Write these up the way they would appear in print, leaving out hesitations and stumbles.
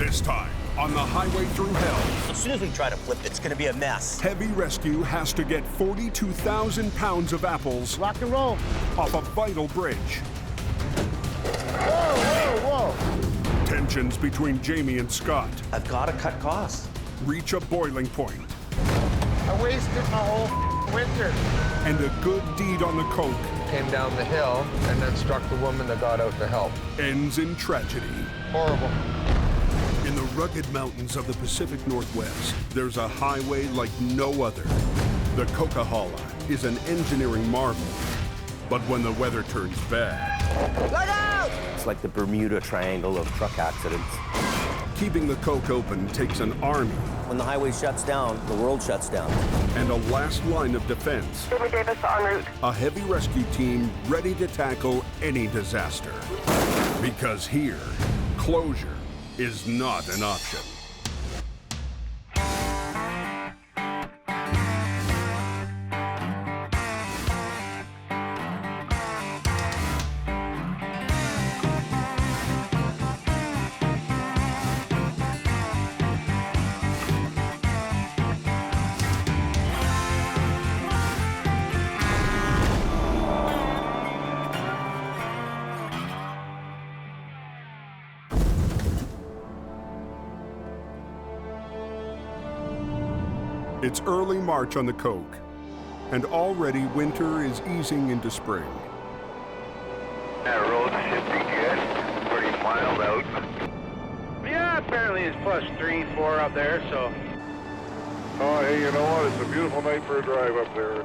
This time, on the Highway Thru Hell. As soon as we try to flip, it's going to be a mess. Heavy Rescue has to get 42,000 pounds of apples Rock and roll. off a vital bridge. Whoa, whoa, whoa. Tensions between Jamie and Scott I've got to cut costs. reach a boiling point, I wasted my whole winter. and a good deed on the coke Came down the hill and then struck the woman that got out to help. ends in tragedy. Horrible. In the rugged mountains of the Pacific Northwest, there's a highway like no other. The Coquihalla is an engineering marvel. But when the weather turns bad, Look out! It's like the Bermuda Triangle of truck accidents. keeping the coke open takes an army When the highway shuts down, the world shuts down. and a last line of defense. Jamie Davis en route. A heavy rescue team ready to tackle any disaster. Because here, closure is not an option. It's early March on the Coke, and already winter is easing into spring. That road should be good. Pretty mild out. Yeah, apparently it's +3, 4 up there, so. Oh, hey, you know what? It's a beautiful night for a drive up there.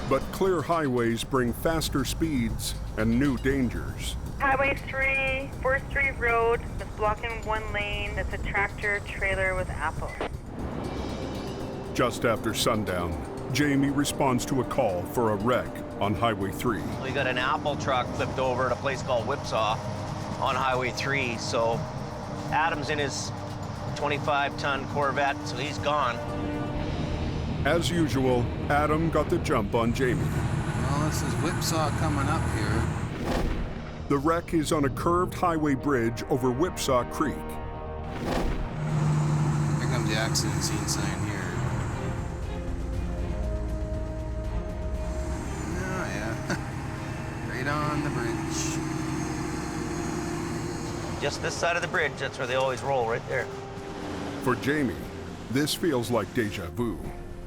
But clear highways bring faster speeds and new dangers. Highway 3, 4th Street Road. It's blocking one lane. It's a tractor trailer with apples. Just after sundown, Jamie responds to a call for a wreck on Highway 3. We got an apple truck flipped over at a place called Whipsaw on Highway 3. So Adam's in his 25-ton Corvette, so he's gone. As usual, Adam got the jump on Jamie. Well, this is Whipsaw coming up here. The wreck is on a curved highway bridge over Whipsaw Creek. Here comes the accident scene sign here. Oh, yeah. Right on the bridge. Just this side of the bridge, that's where they always roll, right there. For Jamie, this feels like deja vu.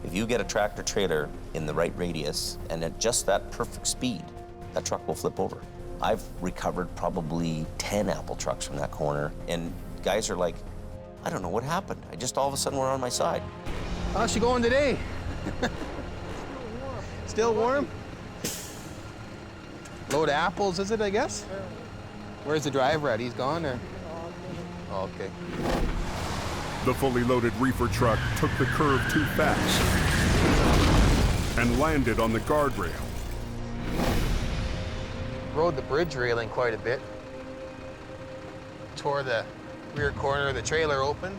If you get a tractor trailer in the right radius and at just that perfect speed, that truck will flip over. I've recovered probably 10 apple trucks from that corner, and guys are like, I don't know what happened. I just all of a sudden were on my side. How's she going today? Still warm? Load of apples, is it, I guess? Where's the driver at? He's gone, or? Oh, okay. The fully loaded reefer truck took the curve too fast and landed on the guardrail. Rode the bridge railing quite a bit. Tore the rear corner of the trailer open.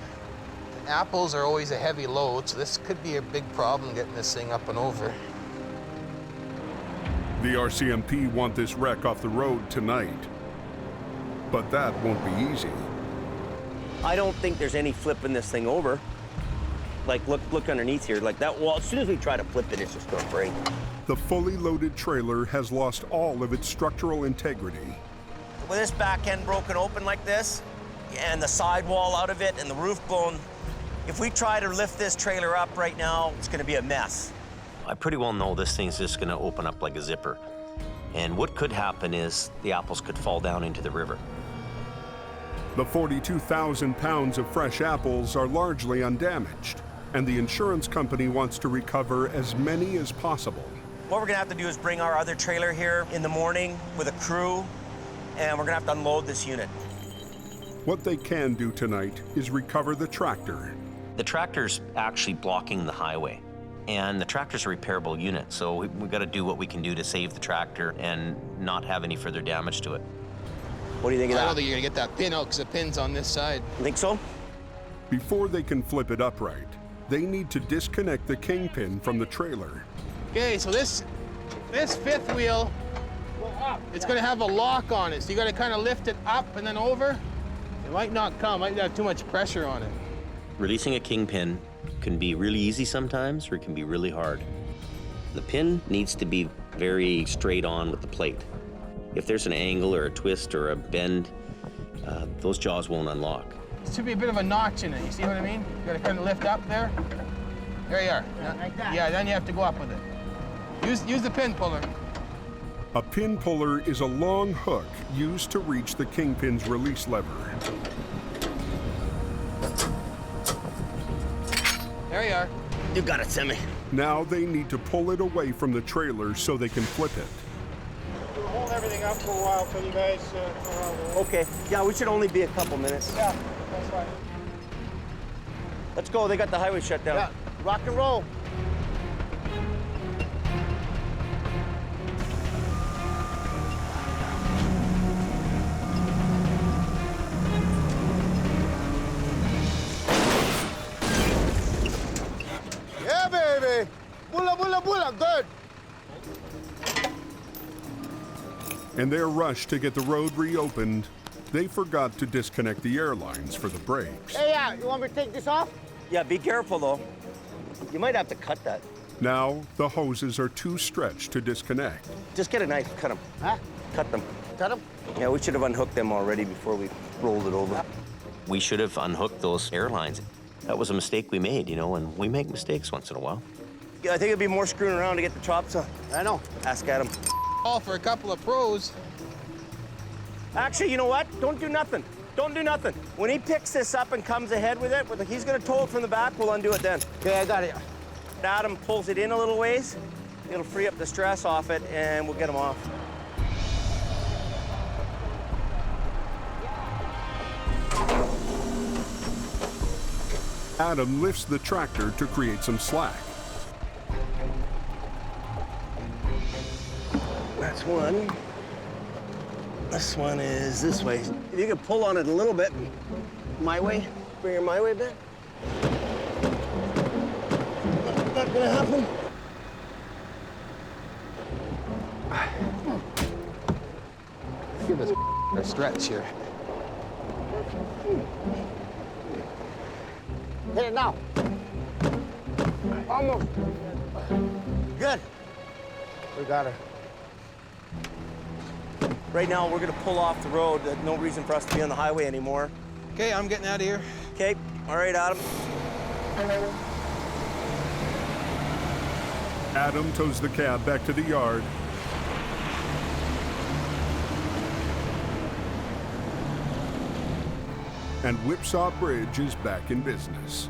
Apples are always a heavy load, so this could be a big problem getting this thing up and over. The RCMP want this wreck off the road tonight. But that won't be easy. I don't think there's any flipping this thing over. Like, look underneath here. Like that wall, as soon as we try to flip it, it's just gonna break. The fully loaded trailer has lost all of its structural integrity. With this back end broken open like this, and the sidewall out of it, and the roof blown, if we try to lift this trailer up right now, it's gonna be a mess. I pretty well know this thing's just gonna open up like a zipper. And what could happen is the apples could fall down into the river. The 42,000 pounds of fresh apples are largely undamaged, and the insurance company wants to recover as many as possible. What we're gonna have to do is bring our other trailer here in the morning with a crew, and we're gonna have to unload this unit. What they can do tonight is recover the tractor. The tractor's actually blocking the highway, and the tractor's a repairable unit, so we gotta do what we can do to save the tractor and not have any further damage to it. What do you think of that? I don't think you're gonna get that pin out because the pin's on this side. You think so? Before they can flip it upright, they need to disconnect the kingpin from the trailer. Okay, so this fifth wheel, it's gonna have a lock on it, so you gotta kind of lift it up and then over. It might not come, might have too much pressure on it. Releasing a kingpin can be really easy sometimes, or it can be really hard. The pin needs to be very straight on with the plate. If there's an angle or a twist or a bend, those jaws won't unlock. There should be a bit of a notch in it, you see what I mean? You gotta kind of lift up there. There you are. Like that? Yeah, then you have to go up with it. Use the pin puller. A pin puller is a long hook used to reach the kingpin's release lever. There you are. You got it, Sammy. Now they need to pull it away from the trailer so they can flip it. We'll hold everything up for a while till you guys come around. Okay, yeah, we should only be a couple minutes. Yeah, that's fine. Let's go, they got the highway shut down. Yeah, rock and roll. Yeah, baby. Bula, bula, bula, good. In their rush to get the road reopened, they forgot to disconnect the air lines for the brakes. Hey, you want me to take this off? Yeah, be careful though. You might have to cut that. Now, the hoses are too stretched to disconnect. Just get a knife, cut them. Huh? Cut them. Cut them? Yeah, we should have unhooked them already before we rolled it over. We should have unhooked those airlines. That was a mistake we made, you know, and we make mistakes once in a while. Yeah, I think it'd be more screwing around to get the chops on. I know. Ask Adam. All for a couple of pros. Actually, you know what? Don't do nothing. Don't do nothing. When he picks this up and comes ahead with it, he's gonna tow it from the back, we'll undo it then. Okay, I got it. Adam pulls it in a little ways, it'll free up the stress off it, and we'll get him off. Adam lifts the tractor to create some slack. That's one. This one is this way. If you could pull on it a little bit, my way, bring her my way a bit. Not gonna happen. Give us a stretch here. Hit it now. Almost. Good. We got her. Right now, we're gonna pull off the road. There's no reason for us to be on the highway anymore. Okay, I'm getting out of here. Okay, all right, Adam. Adam tows the cab back to the yard. And Whipsaw Bridge is back in business.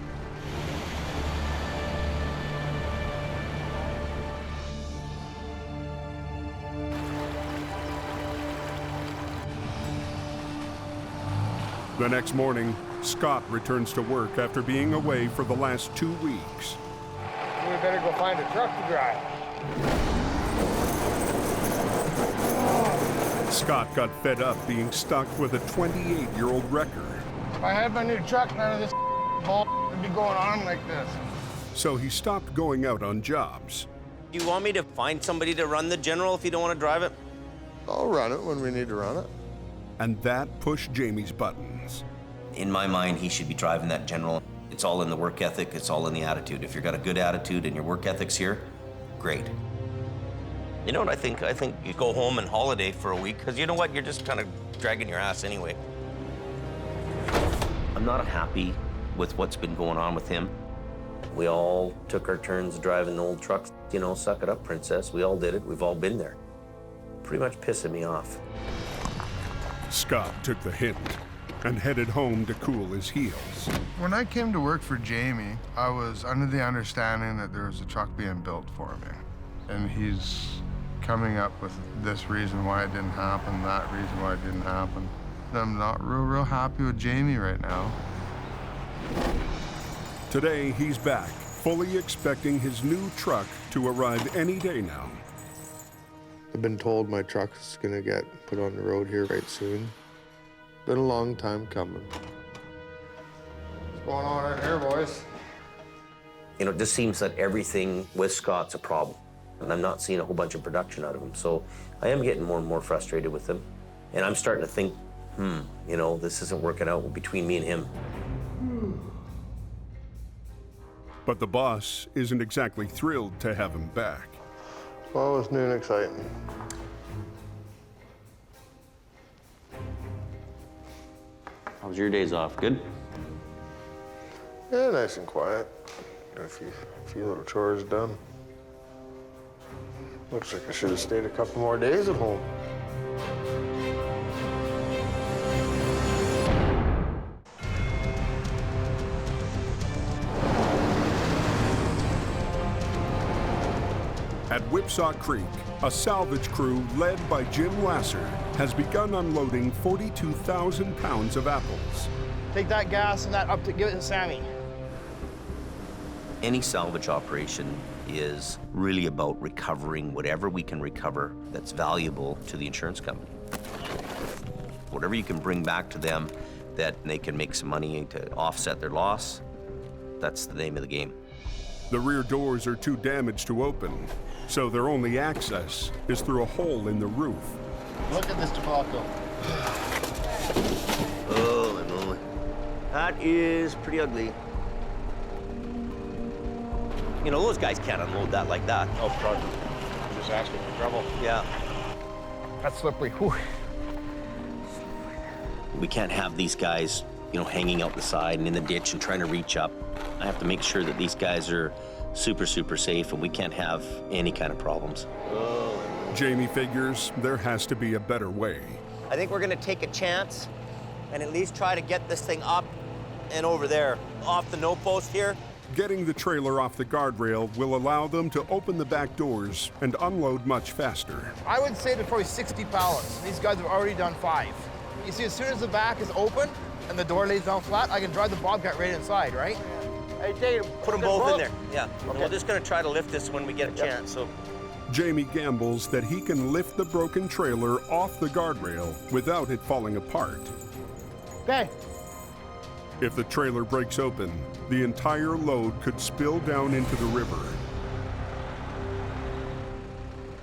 The next morning, Scott returns to work after being away for the last 2 weeks. We better go find a truck to drive. Scott got fed up being stuck with a 28-year-old wrecker. If I had my new truck, none of this bull would be going on like this. So he stopped going out on jobs. Do you want me to find somebody to run the General if you don't want to drive it? I'll run it when we need to run it. And that pushed Jamie's buttons. In my mind, he should be driving that General. It's all in the work ethic, it's all in the attitude. If you've got a good attitude and your work ethic's here, great. You know what I think? I think you go home and holiday for a week, because you know what? You're just kind of dragging your ass anyway. I'm not happy with what's been going on with him. We all took our turns driving the old trucks. You know, suck it up, princess. We all did it. We've all been there. Pretty much pissing me off. Scott took the hint and headed home to cool his heels. When I came to work for Jamie, I was under the understanding that there was a truck being built for me. And he's coming up with this reason why it didn't happen, that reason why it didn't happen. I'm not real happy with Jamie right now. Today, he's back, fully expecting his new truck to arrive any day now. I've been told my truck's gonna get put on the road here right soon. Been a long time coming. What's going on in here, boys? You know, it just seems that everything with Scott's a problem. And I'm not seeing a whole bunch of production out of him. So I am getting more and more frustrated with him. And I'm starting to think you know, this isn't working out between me and him. But the boss isn't exactly thrilled to have him back. Well, it's new and exciting. How was your days off? Good? Yeah, nice and quiet. Got a few little chores done. Looks like I should have stayed a couple more days at home. At Whipsaw Creek, a salvage crew led by Jim Lasser has begun unloading 42,000 pounds of apples. Take that gas and that up to give it to Sammy. Any salvage operation is really about recovering whatever we can recover that's valuable to the insurance company. Whatever you can bring back to them that they can make some money to offset their loss, that's the name of the game. The rear doors are too damaged to open, so their only access is through a hole in the roof. Look at this tobacco. Holy moly. That is pretty ugly. You know, those guys can't unload that like that. Oh, God. I'm just asking for trouble. Yeah. That's slippery. Whew. We can't have these guys, you know, hanging out the side and in the ditch and trying to reach up. I have to make sure that these guys are super, super safe and we can't have any kind of problems. Jamie figures there has to be a better way. I think we're gonna take a chance and at least try to get this thing up and over there, off the no post here. Getting the trailer off the guardrail will allow them to open the back doors and unload much faster. I would say there's probably 60 pallets. These guys have already done 5. You see, as soon as the back is open and the door lays down flat, I can drive the Bobcat right inside, right? Hey, Dave, put them both in there. Yeah. Okay. We're just gonna try to lift this when we get a chance. So. Jamie gambles that he can lift the broken trailer off the guardrail without it falling apart. Okay. If the trailer breaks open, the entire load could spill down into the river.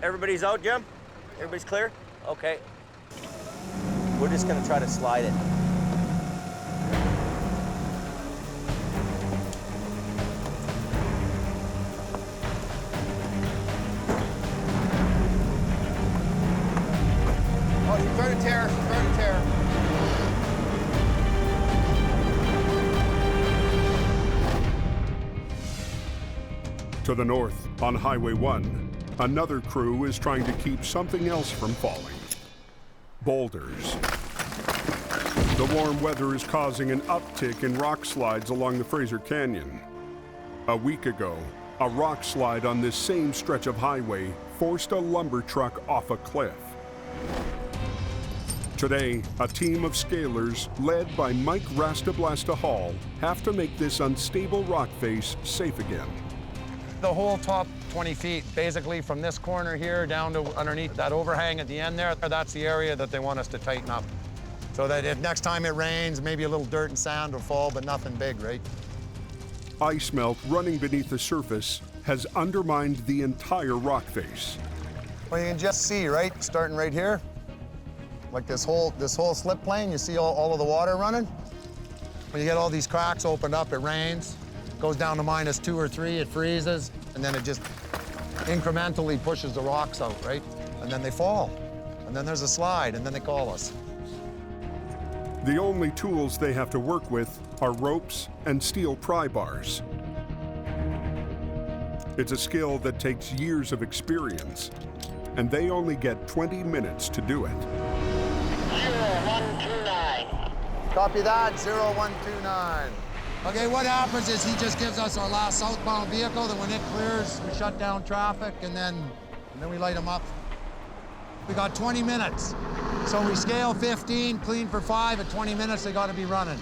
Everybody's out, Jim? Everybody's clear? Okay. We're just gonna try to slide it. Oh, she's trying to tear. She's trying to tear. To the north, on Highway 1, another crew is trying to keep something else from falling. Boulders. The warm weather is causing an uptick in rock slides along the Fraser Canyon. A week ago, a rock slide on this same stretch of highway forced a lumber truck off a cliff. Today, a team of scalers led by Mike Rastablasta Hall have to make this unstable rock face safe again. The whole top 20 feet, basically from this corner here down to underneath that overhang at the end there, that's the area that they want us to tighten up. So that if next time it rains, maybe a little dirt and sand will fall, but nothing big, right? Ice melt running beneath the surface has undermined the entire rock face. Well, you can just see, right, starting right here, like this whole slip plane, you see all of the water running? When you get all these cracks opened up, it rains, goes down to -2 or 3, it freezes, and then it just incrementally pushes the rocks out, right? And then they fall. And then there's a slide, and then they call us. The only tools they have to work with are ropes and steel pry bars. It's a skill that takes years of experience, and they only get 20 minutes to do it. 0129. Copy that, 0129. Okay, what happens is he just gives us our last southbound vehicle, then when it clears, we shut down traffic, and then we light them up. We got 20 minutes. So we scale 15, clean for 5, at 20 minutes they gotta be running.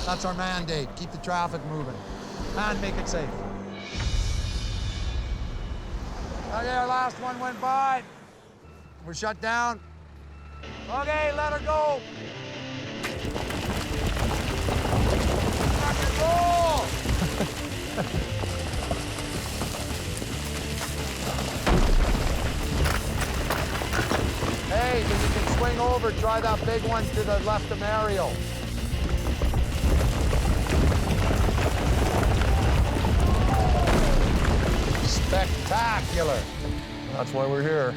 That's our mandate, keep the traffic moving, and make it safe. Okay, our last one went by. We're shut down. Okay, let her go. Rock and roll. Hey, so you can swing over Remember, try that big one to the left of Mario. Spectacular. That's why we're here.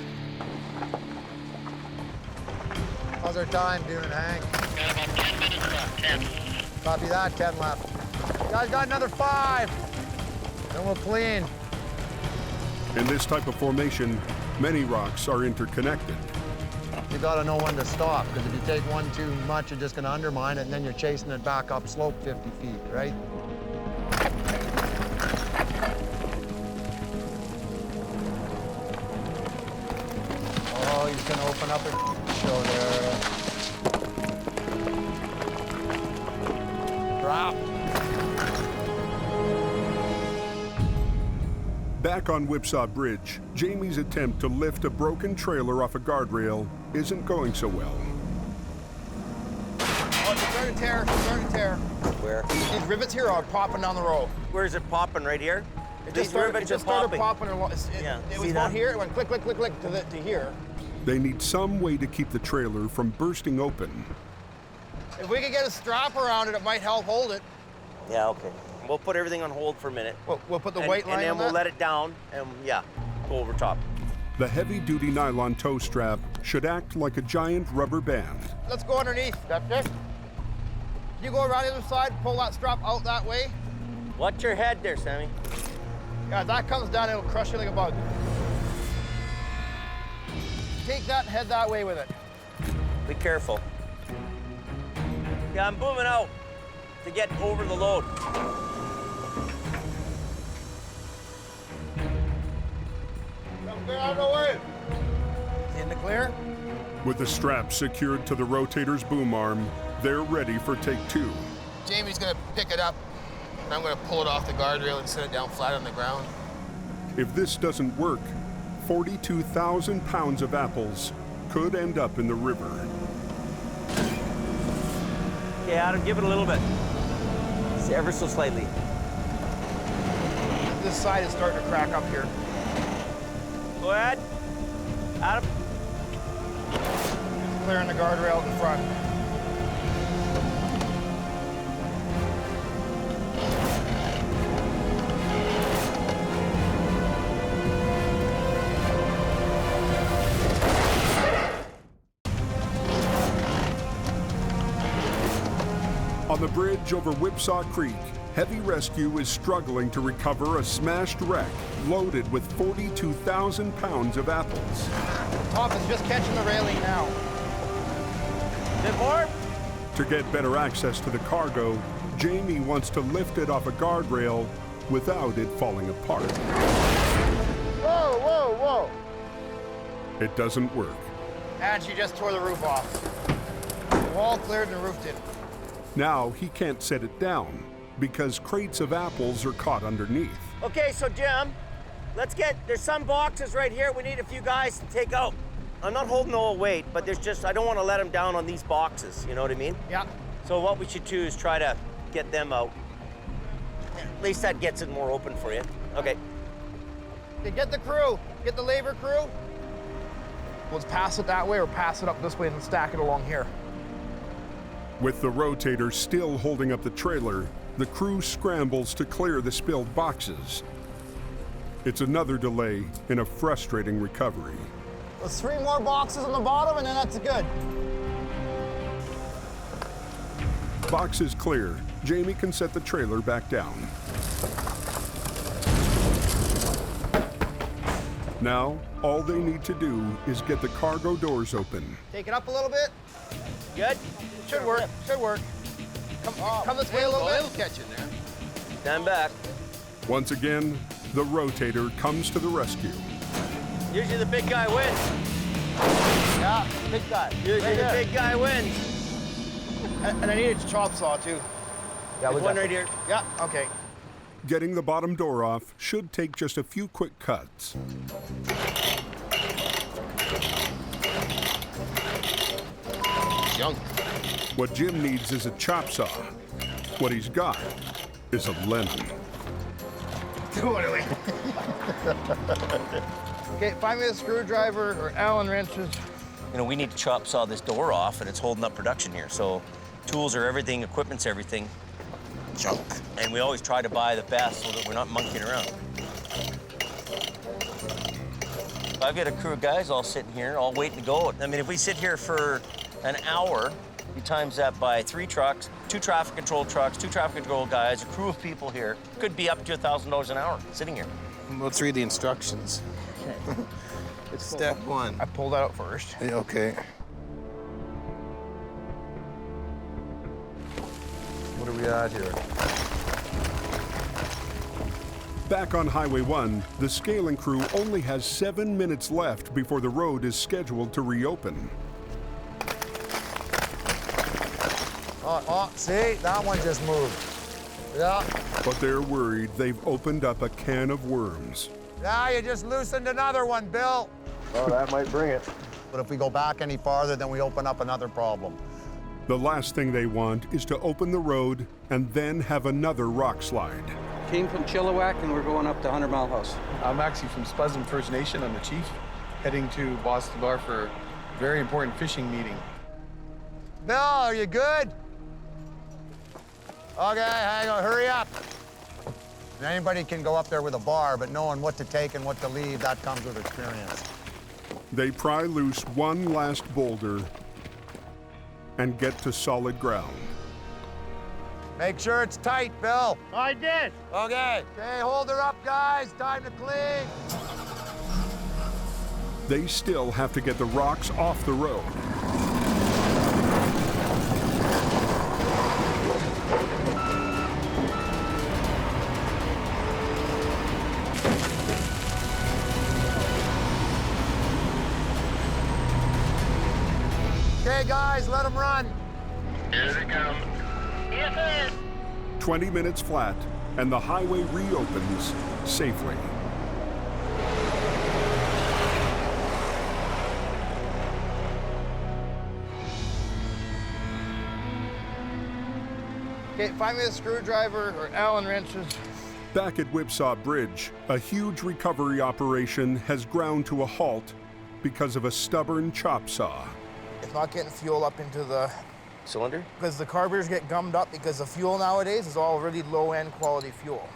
How's our time doing, Hank? Got about 10 minutes left. 10. Copy that, 10 left. You guys got another 5. Then we'll clean. In this type of formation, many rocks are interconnected. You gotta know when to stop, because if you take one too much, you're just gonna undermine it, and then you're chasing it back up slope 50 feet, right? Oh, he's gonna open up and show there. Drop. Back on Whipsaw Bridge, Jamie's attempt to lift a broken trailer off a guardrail isn't going so well. Oh, it's starting to tear, it's starting to tear. Where? These rivets here are popping down the road. Where is it popping? Right here? It These just started, rivets it just are started popping. popping. Yeah, It see was that? about here, it went click, click, click, click to here. They need some way to keep the trailer from bursting open. If we could get a strap around it, it might help hold it. Yeah, okay. We'll put everything on hold for a minute. We'll put the white line and then on we'll that? let it down, and yeah, go over top. The heavy-duty nylon tow strap should act like a giant rubber band. Let's go underneath. That's it. You go around the other side, pull that strap out that way. Watch your head there, Sammy. Yeah, if that comes down, it'll crush you like a bug. Take that and head that way with it. Be careful. Yeah, I'm moving out to get over the load. Get out of the way. In the clear? With the strap secured to the rotator's boom arm, they're ready for take 2. Jamie's gonna pick it up, and I'm gonna pull it off the guardrail and set it down flat on the ground. If this doesn't work, 42,000 pounds of apples could end up in the river. Okay, Adam, give it a little bit. Just ever so slightly. This side is starting to crack up here. Go ahead. Adam. Clearing the guardrail in front. On the bridge over Whipsaw Creek, Heavy Rescue is struggling to recover a smashed wreck loaded with 42,000 pounds of apples. Top is just catching the railing now. Bit more? To get better access to the cargo, Jamie wants to lift it off a guardrail without it falling apart. Whoa, whoa, whoa. It doesn't work. And she just tore the roof off. The wall cleared and the roof didn't. Now he can't set it down because crates of apples are caught underneath. Okay, so Jim, there's some boxes right here we need a few guys to take out. I'm not holding no weight, but I don't want to let them down on these boxes, you know what I mean? Yeah. So what we should do is try to get them out. At least that gets it more open for you. Okay. Okay, get the crew. Get the labor crew. Let's pass it that way or pass it up this way and then stack it along here. With the rotator still holding up the trailer, the crew scrambles to clear the spilled boxes. It's another delay in a frustrating recovery. There's 3 more boxes on the bottom and then that's good. Boxes clear, Jamie can set the trailer back down. Now, all they need to do is get the cargo doors open. Take it up a little bit. Good? Should work, should work. Come this way a little bit. It'll catch in there. Stand back. Once again, the rotator comes to the rescue. Usually the big guy wins. Yeah, big guy. Usually the big guy wins. And I need a chop saw too. Yeah, There's one right here. Yeah, okay. Getting the bottom door off should take just a few quick cuts. Young. What Jim needs is a chop saw. What he's got is a lemon. Totally. Okay, find me a screwdriver or Allen wrenches. You know, we need to chop saw this door off, and it's holding up production here. So tools are everything, equipment's everything. Junk. And we always try to buy the best so that we're not monkeying around. I've got a crew of guys all sitting here, all waiting to go. I mean, if we sit here for an hour, you times that by 3 trucks, 2 traffic control trucks, 2 traffic control guys, a crew of people here. Could be up to $1,000 an hour sitting here. Let's read the instructions. Okay. Step 1. I pulled that out first. Yeah, okay. What are we at here? Back on Highway 1, the scaling crew only has 7 minutes left before the road is scheduled to reopen. Oh, see? That one just moved. Yeah. But they're worried they've opened up a can of worms. Yeah, you just loosened another one, Bill. Oh, that might bring it. But if we go back any farther, then we open up another problem. The last thing they want is to open the road and then have another rock slide. Came from Chilliwack and we're going up to 100 Mile House. I'm actually from Spuzzum First Nation. I'm the chief, heading to Boston Bar for a very important fishing meeting. Bill, are you good? Okay, hang on, hurry up. And anybody can go up there with a bar, but knowing what to take and what to leave, that comes with experience. They pry loose one last boulder and get to solid ground. Make sure it's tight, Bill. I did. Okay. Okay, hold her up, guys. Time to clean. They still have to get the rocks off the road. Okay, guys, let them run. Here they come. Yes, sir. 20 minutes flat, and the highway reopens safely. Okay, find me a screwdriver or Allen wrenches. Back at Whipsaw Bridge, a huge recovery operation has ground to a halt because of a stubborn chop saw. It's not getting fuel up into the Cylinder? because the carburetors get gummed up because the fuel nowadays is all really low-end quality fuel.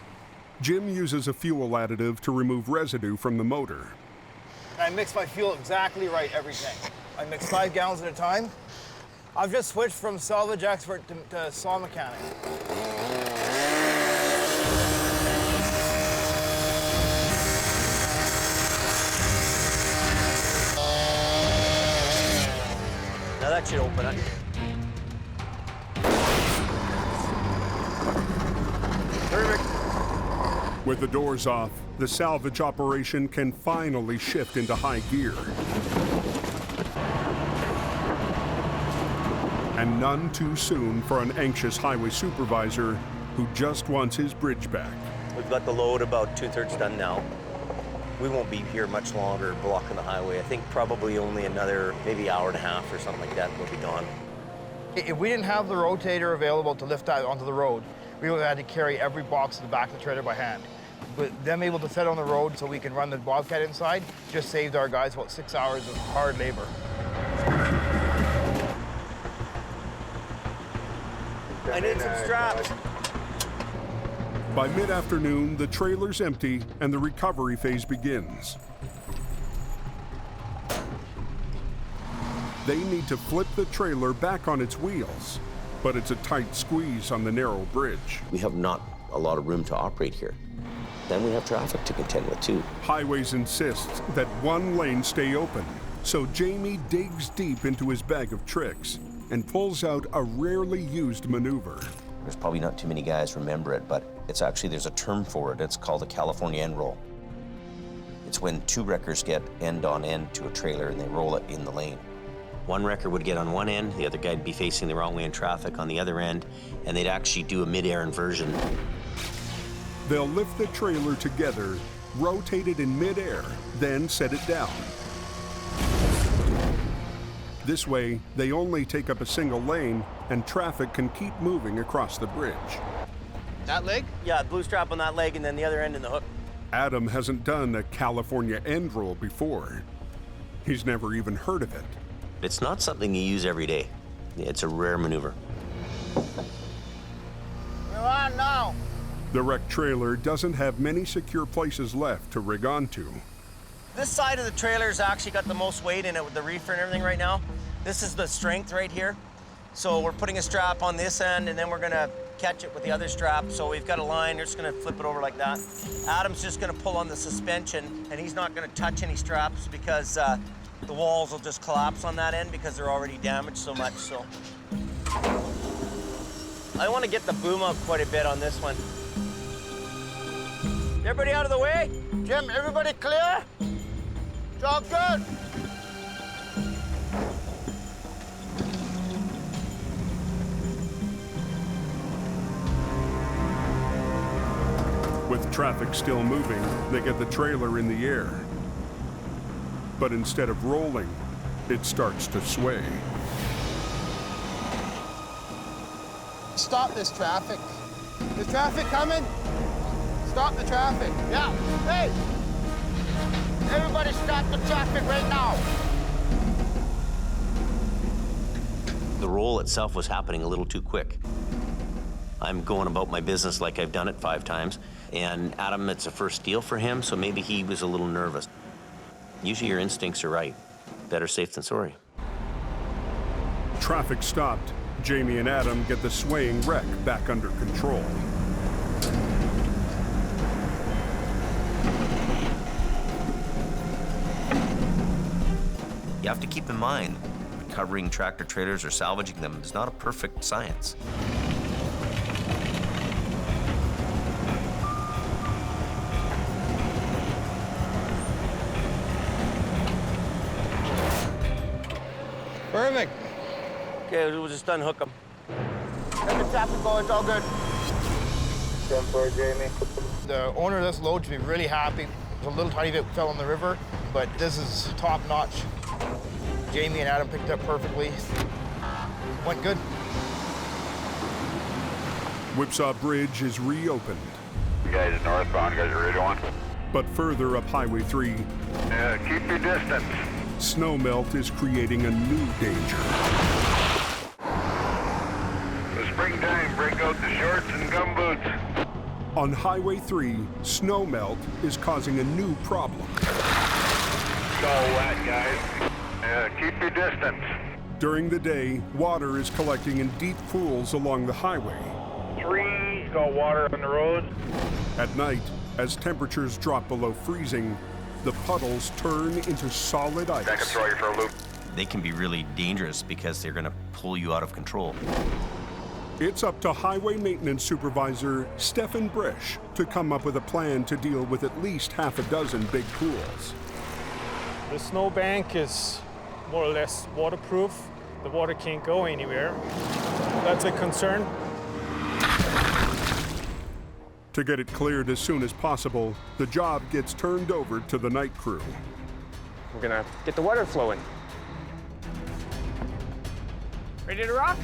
Jim uses a fuel additive to remove residue from the motor. I mix my fuel exactly right every tank. I mix 5 gallons at a time. I've just switched from salvage expert to saw mechanic. Now that should open up. Perfect. With the doors off, the salvage operation can finally shift into high gear. And none too soon for an anxious highway supervisor who just wants his bridge back. We've got the load about 2/3 done now. We won't be here much longer blocking the highway. I think probably only another maybe hour and a half or something like that will be gone. If we didn't have the rotator available to lift that onto the road, we would have had to carry every box to the back of the trailer by hand. But them able to set on the road so we can run the Bobcat inside just saved our guys about 6 hours of hard labor. I need some straps. By mid-afternoon, the trailer's empty and the recovery phase begins. They need to flip the trailer back on its wheels, but it's a tight squeeze on the narrow bridge. We have not a lot of room to operate here. Then we have traffic to contend with too. Highways insists that one lane stay open, so Jamie digs deep into his bag of tricks and pulls out a rarely used maneuver. There's probably not too many guys remember it, but it's actually, there's a term for it. It's called a California end roll. It's when 2 wreckers get end on end to a trailer and they roll it in the lane. One wrecker would get on one end, the other guy'd be facing the wrong way in traffic on the other end, and they'd actually do a mid-air inversion. They'll lift the trailer together, rotate it in mid-air, then set it down. This way, they only take up a single lane, and traffic can keep moving across the bridge. That leg? Yeah, blue strap on that leg and then the other end in the hook. Adam hasn't done a California end roll before. He's never even heard of it. It's not something you use every day. It's a rare maneuver. We're on now. The wrecked trailer doesn't have many secure places left to rig onto. This side of the trailer's actually got the most weight in it with the reefer and everything right now. This is the strength right here. So we're putting a strap on this end, and then we're gonna catch it with the other strap. So we've got a line, we're just gonna flip it over like that. Adam's just gonna pull on the suspension, and he's not gonna touch any straps because the walls will just collapse on that end because they're already damaged so much, so. I wanna get the boom up quite a bit on this one. Everybody out of the way? Jim, everybody clear? It's all good. With traffic still moving, they get the trailer in the air. But instead of rolling, it starts to sway. Stop this traffic. Is traffic coming? Stop the traffic. Yeah. Hey! Everybody stop the traffic right now. The roll itself was happening a little too quick. I'm going about my business like I've done it 5 times, and Adam, it's a first deal for him, so maybe he was a little nervous. Usually your instincts are right. Better safe than sorry. Traffic stopped. Jamie and Adam get the swaying wreck back under control. You have to keep in mind, recovering tractor trailers or salvaging them is not a perfect science. Perfect. Okay, we'll just unhook them. Let the traffic go, it's all good. 10-4, Jamie. The owner of this load should be really happy. A little tiny bit fell in the river, but this is top notch. Jamie and Adam picked up perfectly. Went good. Whipsaw Bridge is reopened. You guys are northbound, you guys are ready to one? But further up Highway 3, Keep your distance. snowmelt is creating a new danger. The springtime, break out the shorts and gumboots. On Highway 3, snowmelt is causing a new problem. It's all wet, guys. Keep your distance. During the day, water is collecting in deep pools along the highway. 3, got water on the road. At night, as temperatures drop below freezing, the puddles turn into solid ice. I can throw you for a loop. They can be really dangerous because they're gonna pull you out of control. It's up to Highway Maintenance Supervisor Stefan Bresch to come up with a plan to deal with at least half a dozen big pools. The snowbank is more or less waterproof. The water can't go anywhere. That's a concern. To get it cleared as soon as possible, the job gets turned over to the night crew. We're gonna get the water flowing. Ready to rock?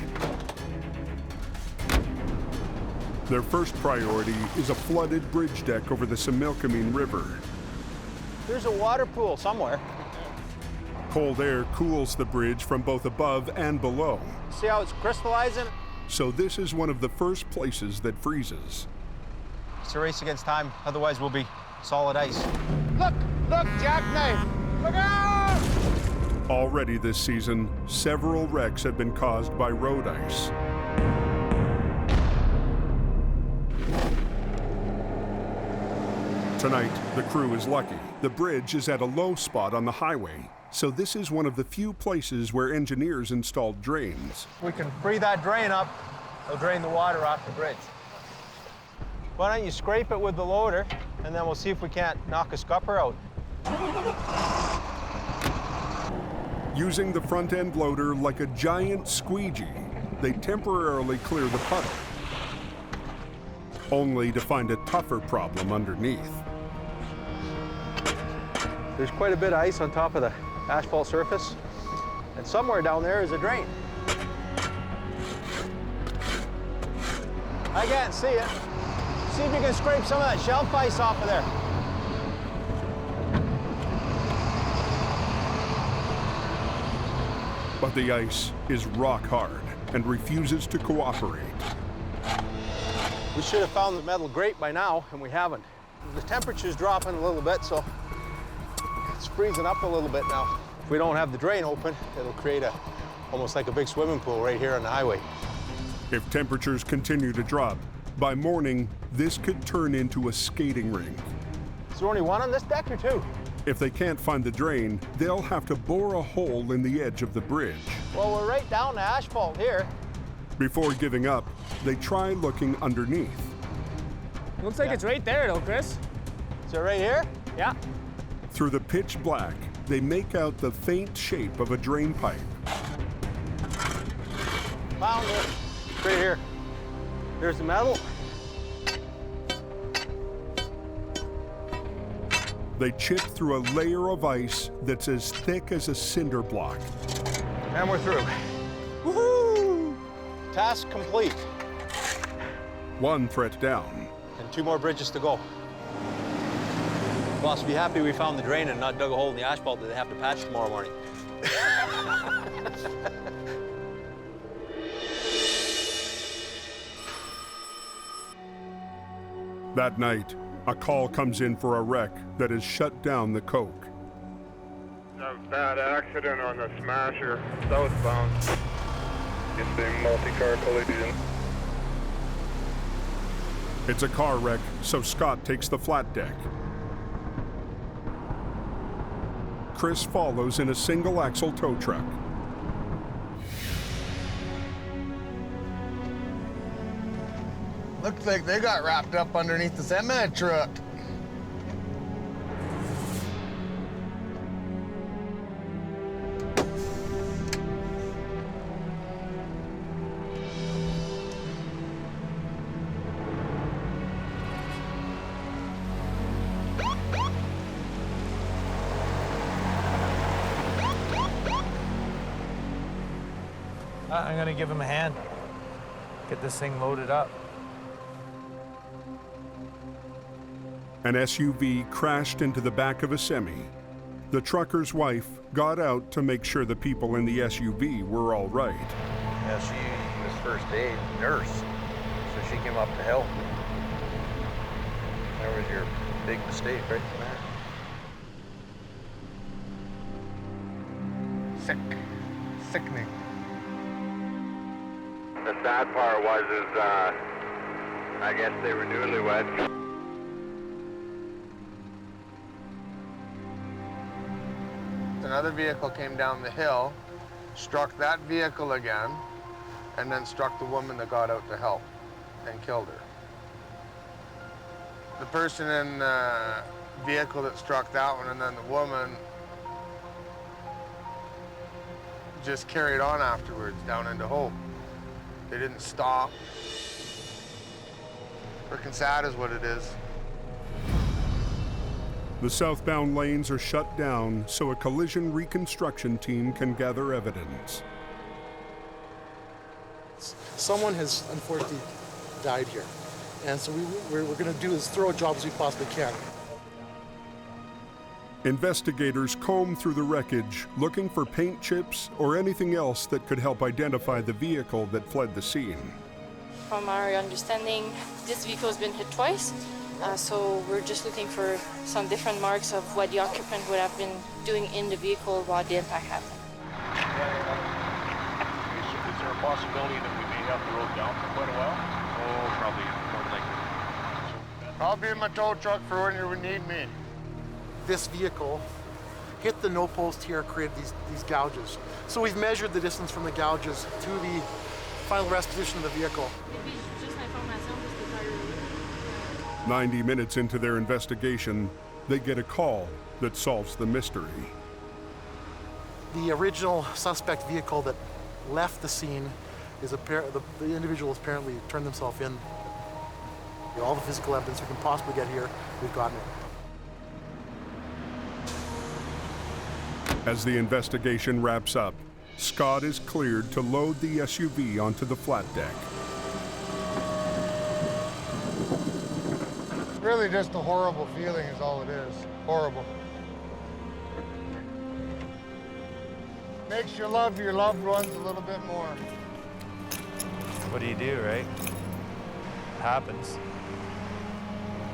Their first priority is a flooded bridge deck over the Similkameen River. There's a water pool somewhere. Cold air cools the bridge from both above and below. See how it's crystallizing? So this is one of the first places that freezes. It's a race against time, otherwise we'll be solid ice. Look, jackknife! Look out! Already this season, several wrecks have been caused by road ice. Tonight, the crew is lucky. The bridge is at a low spot on the highway, so this is one of the few places where engineers installed drains. We can free that drain up, it'll drain the water off the bridge. Why don't you scrape it with the loader, and then we'll see if we can't knock a scupper out. Using the front end loader like a giant squeegee, they temporarily clear the puddle, only to find a tougher problem underneath. There's quite a bit of ice on top of the asphalt surface, and somewhere down there is a drain. I can't see it. See if you can scrape some of that shelf ice off of there. the ice is rock hard and refuses to cooperate. We should have found the metal grate by now, and we haven't. The temperature's dropping a little bit, so it's freezing up a little bit now. If we don't have the drain open, it'll create almost like a big swimming pool right here on the highway. If temperatures continue to drop, by morning, this could turn into a skating rink. Is there only one on this deck or two? If they can't find the drain, they'll have to bore a hole in the edge of the bridge. Well, we're right down the asphalt here. Before giving up, they try looking underneath. Looks like it's right there though, Chris. Is it right here? Yeah. Through the pitch black, they make out the faint shape of a drain pipe. Found it. Right here. There's the metal. They chip through a layer of ice that's as thick as a cinder block. And we're through. Woohoo! Task complete. One threat down. And 2 more bridges to go. Boss, be happy we found the drain and not dug a hole in the asphalt that they have to patch tomorrow morning. That night, a call comes in for a wreck that has shut down the coke. A bad accident on the Smasher, southbound. It's a multi-car collision. It's a car wreck, so Scott takes the flat deck. Chris follows in a single-axle tow truck. Looks like they got wrapped up underneath the semi truck. I'm gonna give him a hand. Get this thing loaded up. An SUV crashed into the back of a semi. The trucker's wife got out to make sure the people in the SUV were all right. Yeah, she was first aid nurse, so she came up to help. There was your big mistake right there. Sickening. The sad part was I guess they were newlyweds. Another vehicle came down the hill, struck that vehicle again, and then struck the woman that got out to help and killed her. The person in the vehicle that struck that one and then the woman just carried on afterwards down into Hope. They didn't stop. Freaking sad is what it is. The southbound lanes are shut down so a collision reconstruction team can gather evidence. Someone has unfortunately died here. And so we're going to do as thorough a job as we possibly can. Investigators comb through the wreckage looking for paint chips or anything else that could help identify the vehicle that fled the scene. From our understanding, this vehicle has been hit twice. So we're just looking for some different marks of what the occupant would have been doing in the vehicle while the impact happened. Is there a possibility that we may have the road down for quite a while? Oh, probably more likely. I'll be in my tow truck for when you need me. This vehicle hit the no post here, created these gouges. So we've measured the distance from the gouges to the final rest position of the vehicle. 90 minutes into their investigation, they get a call that solves the mystery. The original suspect vehicle that left the scene is the individual has apparently turned themselves in. All the physical evidence we can possibly get here, we've gotten it. As the investigation wraps up, Scott is cleared to load the SUV onto the flat deck. Really just a horrible feeling is all it is. Horrible. Makes you love your loved ones a little bit more. What do, right? It happens.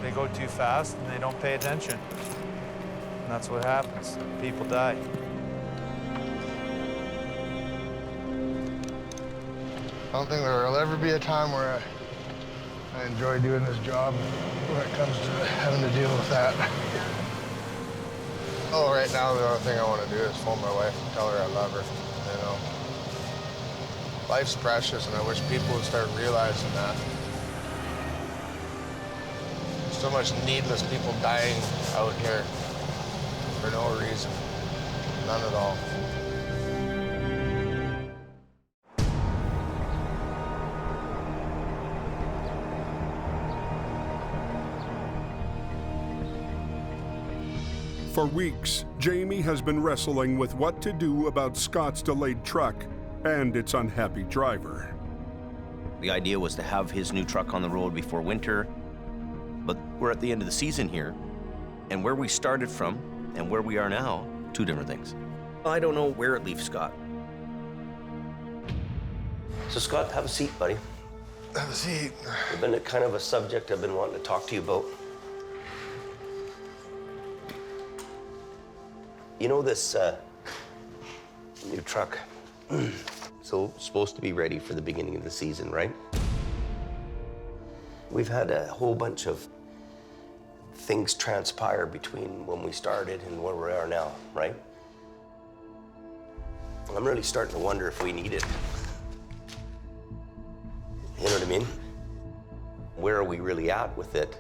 They go too fast and they don't pay attention. And that's what happens. People die. I don't think there will ever be a time where I enjoy doing this job when it comes to having to deal with that. Oh, right now, the only thing I want to do is phone my wife and tell her I love her, you know. Life's precious, and I wish people would start realizing that. There's so much needless people dying out here for no reason. None at all. For weeks, Jamie has been wrestling with what to do about Scott's delayed truck and its unhappy driver. The idea was to have his new truck on the road before winter, but we're at the end of the season here, and where we started from and where we are now, two different things. I don't know where it leaves Scott. So Scott, have a seat, buddy. Have a seat. It's been a kind of a subject I've been wanting to talk to you about. You know this new truck, so supposed to be ready for the beginning of the season, right? We've had a whole bunch of things transpire between when we started and where we are now, right? I'm really starting to wonder if we need it. You know what I mean? Where are we really at with it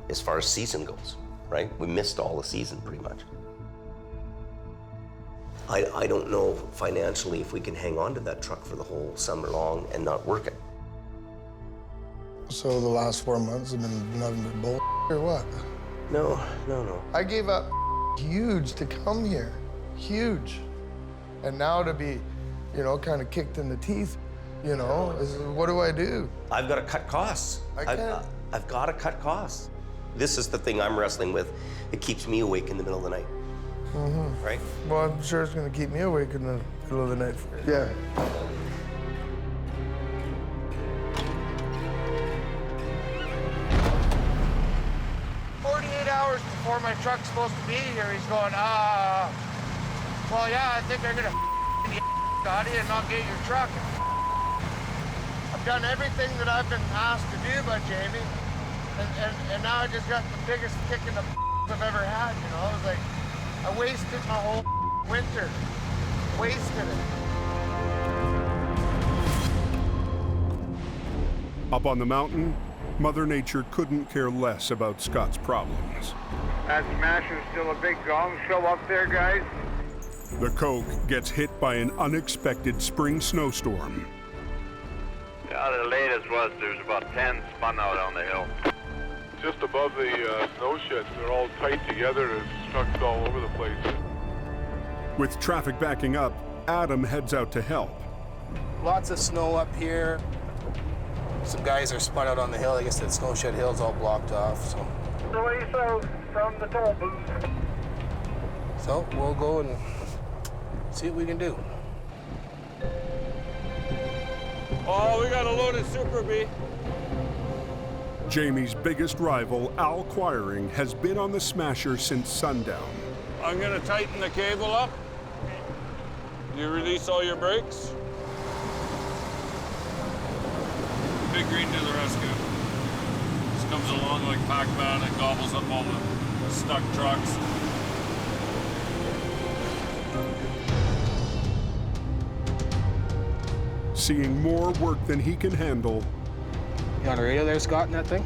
as far as season goes, right? We missed all the season pretty much. I don't know financially if we can hang on to that truck for the whole summer long and not work it. So the last 4 months have been nothing but bull or what? No. I gave up huge to come here, huge. And now to be, you know, kind of kicked in the teeth, you know, what do I do? I've got to cut costs. I've got to cut costs. This is the thing I'm wrestling with. It keeps me awake in the middle of the night. Mm-hmm. Right? Well, I'm sure it's going to keep me awake in the middle of the night. Yeah. Hours before my truck's supposed to be here, he's going, well, yeah, I think I'm gonna Scotty and not get your truck. I've done everything that I've been asked to do by Jamie, and now I just got the biggest kick in the I've ever had, you know? It was like, I wasted my whole winter. Wasted it. Up on the mountain, Mother Nature couldn't care less about Scott's problems. That smasher's still a big gong show up there, guys. The Coke gets hit by an unexpected spring snowstorm. Yeah, the latest was there's about 10 spun out on the hill. Just above the snow sheds, they're all tight together. There's trucks all over the place. With traffic backing up, Adam heads out to help. Lots of snow up here. Some guys are spun out on the hill. I guess that snow shed hill's all blocked off, so. Away south from the toll booth. So we'll go and see what we can do. Oh, we got a loaded Super B. Jamie's biggest rival, Al Quiring, has been on the Smasher since sundown. I'm gonna tighten the cable up. You release all your brakes. Big Green to the rescue. This comes along like Pac-Man and gobbles up all the stuck trucks. Seeing more work than he can handle, You on the radio there, Scott, in that thing?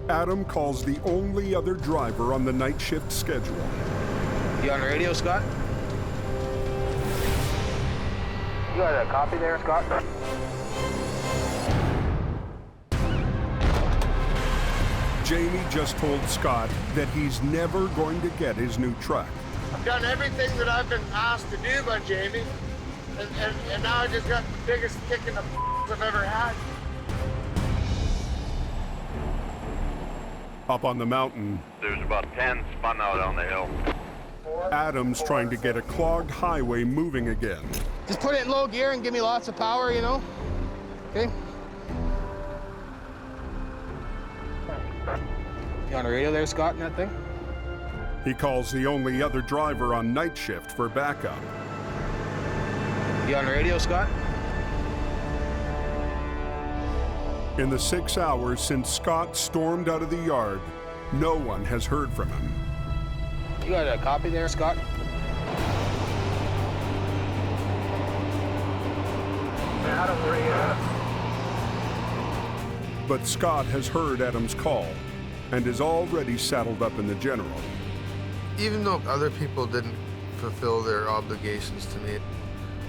Adam calls the only other driver on the night shift schedule. You on the radio, Scott? You got a copy there, Scott? Jamie just told Scott that he's never going to get his new truck. I've done everything that I've been asked to do by Jamie, and now I just got the biggest kick in the I've ever had. Up on the mountain, There's about 10 spun out on the hill. Adam's trying to get a clogged highway moving again. Just put it in low gear and give me lots of power, you know? Okay? You on the radio there, Scott, in that thing? He calls the only other driver on night shift for backup. You on the radio, Scott? In the 6 hours since Scott stormed out of the yard, no one has heard from him. You got a copy there, Scott? Adam, where you at? But Scott has heard Adam's call and is already saddled up in the General. Even though other people didn't fulfill their obligations to me,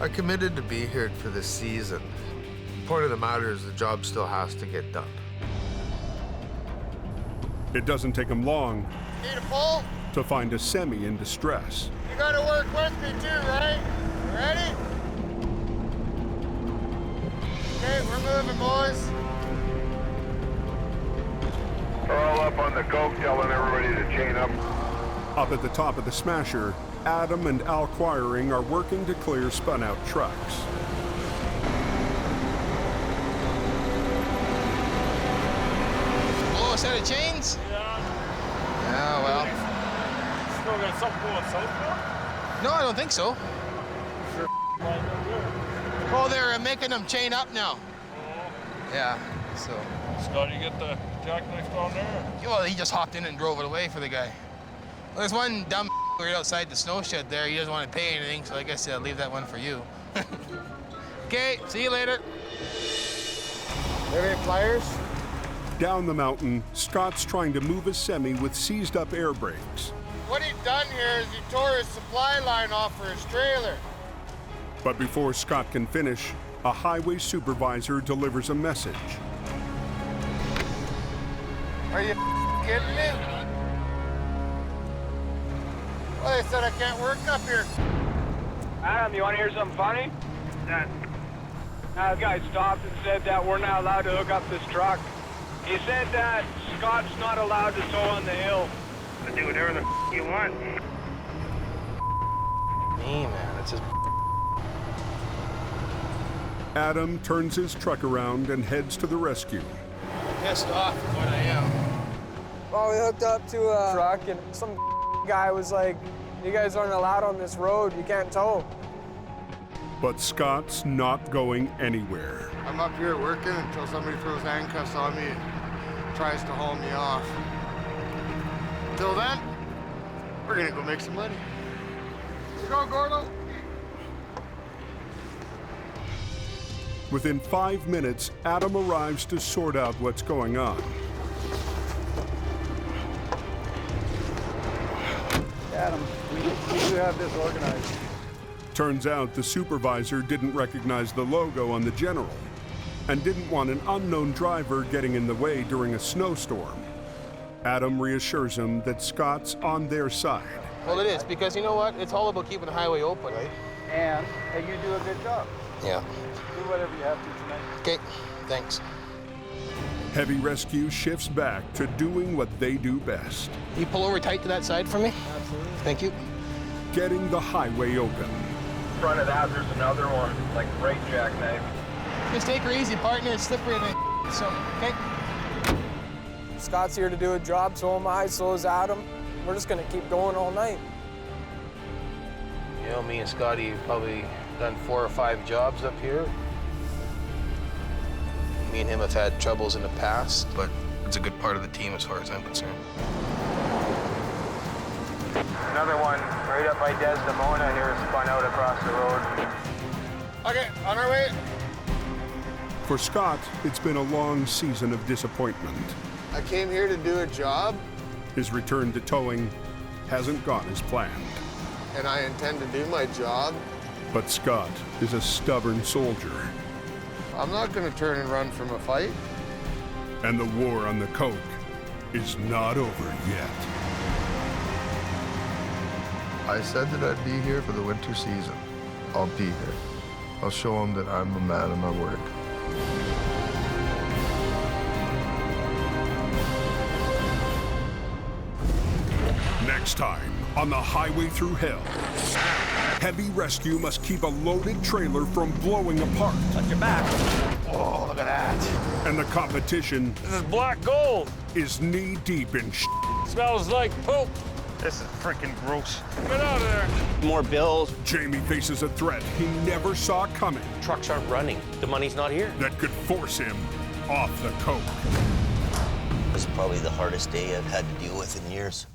I committed to be here for this season. The point of the matter is the job still has to get done. It doesn't take him long Need a pull? to find a semi in distress. You gotta work with me too, right? Ready? Okay, we're moving, boys. We're all up on the coke, telling everybody to chain up. Up at the top of the smasher, Adam and Al Quiring are working to clear spun-out trucks. Blow a set of chains? Yeah, well. Still got something going south now? No, I don't think so. Oh, they're making them chain up now. Yeah, so. Scott, you get the jackknife down there? Well, he just hopped in and drove it away for the guy. Well, there's one dumb right outside the snow shed there. He doesn't want to pay anything, so I guess I'll leave that one for you. Okay, see you later. There any pliers? Down the mountain, Scott's trying to move a semi with seized up air brakes. What he done here is he tore his supply line off for his trailer. But before Scott can finish, a highway supervisor delivers a message. Are you kidding me? Well, they said I can't work up here. Adam, you want to hear something funny? That guy stopped and said that we're not allowed to hook up this truck. He said that Scott's not allowed to tow on the hill. To do whatever the you want. Me, man, it's just. Adam turns his truck around and heads to the rescue. Pissed off is what I am. Well, we hooked up to a truck and some guy was like, you guys aren't allowed on this road, you can't tow. But Scott's not going anywhere. I'm up here working until somebody throws handcuffs on me and tries to haul me off. Until then, we're gonna go make some money. Let's go, Gordo. Within 5 minutes, Adam arrives to sort out what's going on. Adam, we do have this organized. Turns out the supervisor didn't recognize the logo on the General and didn't want an unknown driver getting in the way during a snowstorm. Adam reassures him that Scott's on their side. Well, it is, because you know what? It's all about keeping the highway open, right? And you do a good job. Yeah. Do whatever you have to tonight. Okay, thanks. Heavy rescue shifts back to doing what they do best. You pull over tight to that side for me? Absolutely. Thank you. Getting the highway open. In front of that, there's another one, like right jackknife. Just take her easy, partner. It's slippery and so, okay? Scott's here to do a job, so am I, so is Adam. We're just gonna keep going all night. You know, me and Scotty have probably done 4 or 5 jobs up here. Me and him have had troubles in the past, but it's a good part of the team as far as I'm concerned. Another one right up by Desdemona here spun out across the road. Okay, on our way. For Scott, it's been a long season of disappointment. I came here to do a job, His return to towing hasn't gone as planned. and I intend to do my job. But Scott is a stubborn soldier. I'm not gonna turn and run from a fight. And the war on the coke is not over yet. I said that I'd be here for the winter season. I'll be here. I'll show them that I'm a man of my word. Next time On the Highway Thru Hell, heavy rescue must keep a loaded trailer from blowing apart. Watch your back. Oh, look at that. And the competition This is black gold. is knee-deep in Smells like poop. This is freaking gross. Get out of there. More bills. Jamie faces a threat he never saw coming. Trucks aren't running. The money's not here. That could force him off the coke. This is probably the hardest day I've had to deal with in years.